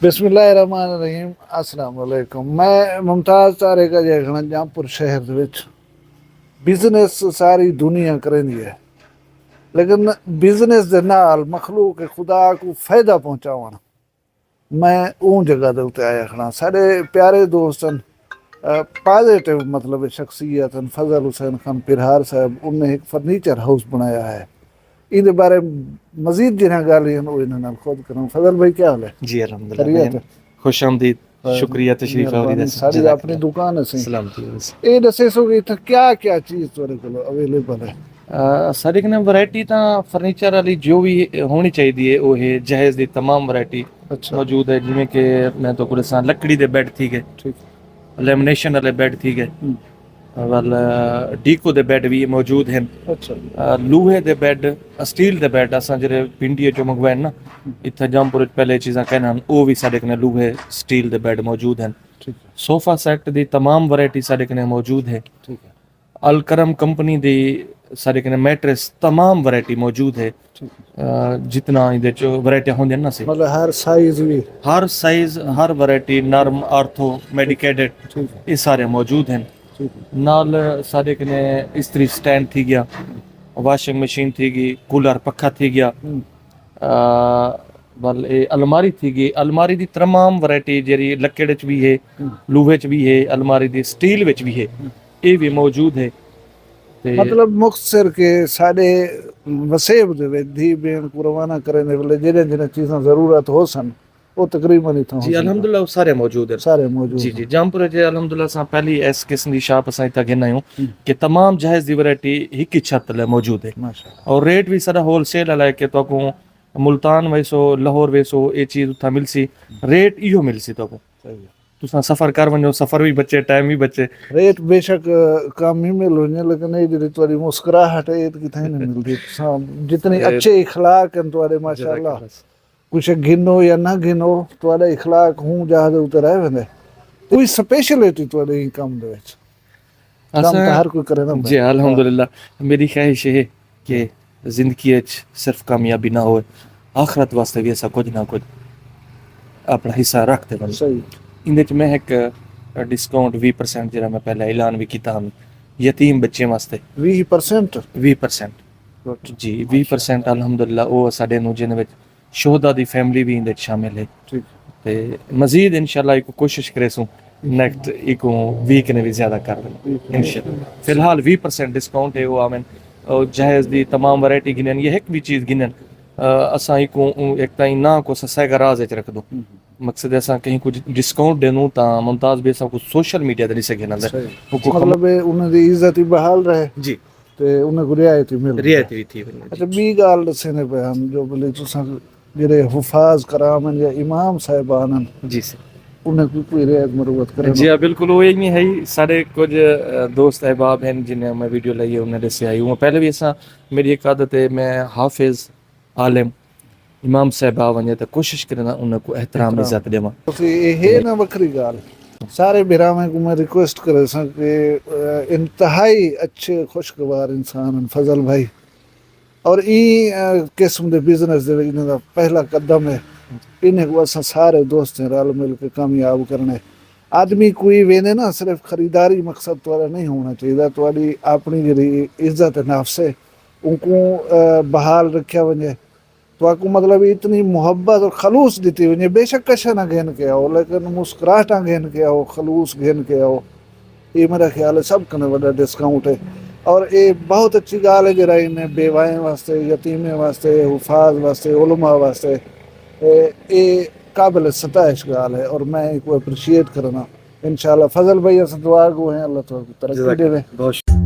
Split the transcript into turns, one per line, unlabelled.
बिस्मिल्लाहिर्रहमानिर्रहीम अस्सलाम वालेकुम। मैं मुमताज़ तारे का देखना जहाँपुर शहर दे विच बिजनेस सारी दुनिया करेंदी है, लेकिन बिजनेस दे नाल मखलूक खुदा को फायदा पहुंचावन मैं ऊँ जगह दे उत्ते आया खड़ा। साढ़े प्यारे दोस्तन पॉजिटिव मतलब शख्सियत फजल हुसैन खान पिरहार साहब, उन्हें एक फर्नीचर हाउस बनाया है। इन बारे मजीद जिन्हें गाली खुद करूँ। फजल भाई क्या हाल है?
जी अल्हम्दुलिल्लाह
खैरियत है?
खुश आमदीद, शुक्रिया तशरीफ आवरी
मेहरबानी।
दस
साड़ी अपनी
जज़ाकल्लाह
दुकान है सी
सलामती बस।
ये दसे सो कि इत्थे क्या क्या चीज तुहाडे कोल अवेलेबल है?
साढ़े कन्नै वैरायटी ਤਾਂ ਫਰਨੀਚਰ ਵਾਲੀ ਜੋ ਵੀ ਹੋਣੀ ਚਾਹੀਦੀ ਹੈ ਉਹ ਹੈ ਜहेज ਦੀ तमाम वैरायटी
अच्छा
मौजूद है। जिमें कि मैं तो को दसां लकड़ी दे बैड ठीक है,
ठीक
लेमिनेशन वाले बैड ठीक है, वल डीको दे बैड भी मौजूद हैं।
अच्छा
लोहे दे बैड, स्टील दे बैड असां जेह्ड़े पिंडिये चो मंगवाए ना इत्थे जामपुर पहले चीज़ां कहना वो भी साढ़े कन्नै लोहे स्टील दे बैड मौजूद हैं।
ठीक है
सोफा सेट दी तमाम वैरायटी साढ़े कन्नै मौजूद है।
ठीक है
अल करम कंपनी दी साढ़े कन्नै मैट्रेस तमाम वैरायटी मौजूद है।
ठीक है।
जितना इहदे च वैरायटियां होंदियां ना सी
मतलब हर साइज भी?
हर साइज हर वैरायटी नर्म आर्थो मेडिकेटेड
ठीक है
ये सारे मौजूद हैं।
ठीक है
नाल साढ़े कन्नै इस्त्री स्टैंड थी गया, वाशिंग मशीन थी गई, कूलर पखा थी गया, बल ये अलमारी थी गई। अलमारी दी तमाम वैरायटी जेरी लकड़ च भी है, लोहे च भी है, अलमारी दी स्टील विच भी है, ये भी मौजूद है। ते
मतलब मुख्तसर के साढ़े वसेब दे विच धी भेण को रवाना करने वाले जिन्हें जिन्हें चीज़ां जरूरत हो सन वो तकरीबन इत्थों
जी अल्हम्दुलिल्लाह वो सारे मौजूद है।
सारे मौजूद
जी
हैं।
जी जामपुर जे अल्हम्दुलिल्लाह सां पहली इस किस्म दी शॉप असां इत्थे गिना आयूं कि तमाम जहेज दी वैरायटी हिक ही छत ले मौजूद है
माशाअल्लाह।
और रेट भी सारा होलसेल वाला है कि तो मुल्तान वैसो लाहौर वैसो ये चीज़ उथा मिलसी, रेट इहो मिलसी तो
सही है।
तुसां सफ़र कर वञो, सफ़र भी बचे, टाइम भी बचे।
रेट बेशक कम ही मिल वञे, लेकिन ये जी तुहाडी मुस्कुराहट है ये किथे नहीं मिलती। जितनी अच्छे इखलाक हैं तुहाडे माशाअल्लाह, कुछ गिनो या ना गिनो तुहाडे इखलाक हूं जहां दे उते रह वेंदे। कोई स्पेशलिटी तुहाडे ही काम दे विच? काम तो हर कोई करे ना।
जी अल्हम्दुलिल्लाह मेरी ख्वाहिश है कि जिंदगी सिर्फ कामयाबी ना हो, आखिरत वास्ते भी ऐसा कुछ ना कुछ अपना हिस्सा रखते बन।
सही
इंदे च मैं एक डिस्काउंट 20% जेह्ड़ा मैं पहले ऐलान भी कीता हम यतीम बच्चें वास्ते
20%?
20% जी 20% अल्हम्दुलिल्लाह वो साडे नू जिन्हें विच शोहदा दी फैमिली भी इंदे च शामिल है।
ठीक
ते मजीद इंशाल्लाह एक कोशिश करेसूं नेक्स्ट एक वीक ने भी ज्यादा कर देना इंशाल्लाह। फिलहाल 20% डिस्काउंट है वो आमें और जहेज दी तमाम वैरायटी गिनन ये एक भी चीज़ गिनन असां एक ताईं ना को ससा गराज च रख दो। मकसद है असां कहीं कुछ डिस्काउंट देनू ता मुमताज भी असां कुछ सोशल मीडिया ते ॾिसे गिनंदा
मतलब उन्हें दी इज्जत ही बहाल रहे
जी
ते उन्हें को रियायत मिल
रियायती भी थी वञे।
अच्छा बी गाल दसने पे हम जो बोले तुसां जेरे हुफाज कराम या इमाम साहिबान
जी सर
उन्हें कोई रियायत मरूवत करे?
जी हाँ बिल्कुल वो ही है ही सारे कुछ दोस्त अहबाब हैं जिन्हें मैं वीडियो लाई उन्हें दसे आई हूँ। पहले भी असा मेरी एक आदत है मैं हाफिज आलिम इमाम साहबा वने तो कोशिश करना उनको एहतराम इज्जत देवा।
ये ना वक्री गाल सारे बिरामे को मैं रिक्वेस्ट करे सा कि इंतहाई अच्छे खुशगवार इंसान फजल भाई और ई किस्म दे बिजनेस दे इन्हां पहला कदम है। इन्हें को असां सारे दोस्त रल मिल के कामयाब करने। आदमी कोई वेने ना सिर्फ खरीदारी मकसद तुहाडा नहीं होना चाहिए, तुहाडी अपनी जी इज्जत नफ्स है उनको बहाल रखा वने तो आपको मतलब इतनी मोहब्बत और खलूस दी वने। बेशक कशा ना घेन के आओ लेकिन मुस्कुराहटा घेन के आओ, खलूस घेन के आओ। ये मेरा ख्याल है सब कने वड्डा डिस्काउंट है और ये बहुत अच्छी गाल है जरा इन्हें बेवाएं वास्ते, यतीमें वास्ते, हुफाज वास्ते, उलमा वास्ते ये काबिल सताइश गाल है और मैं इनको अप्रिशिएट करना। इंशाल्लाह फजल भाई अस दुआ गो हैं अल्लाह तो तरक्की देवे।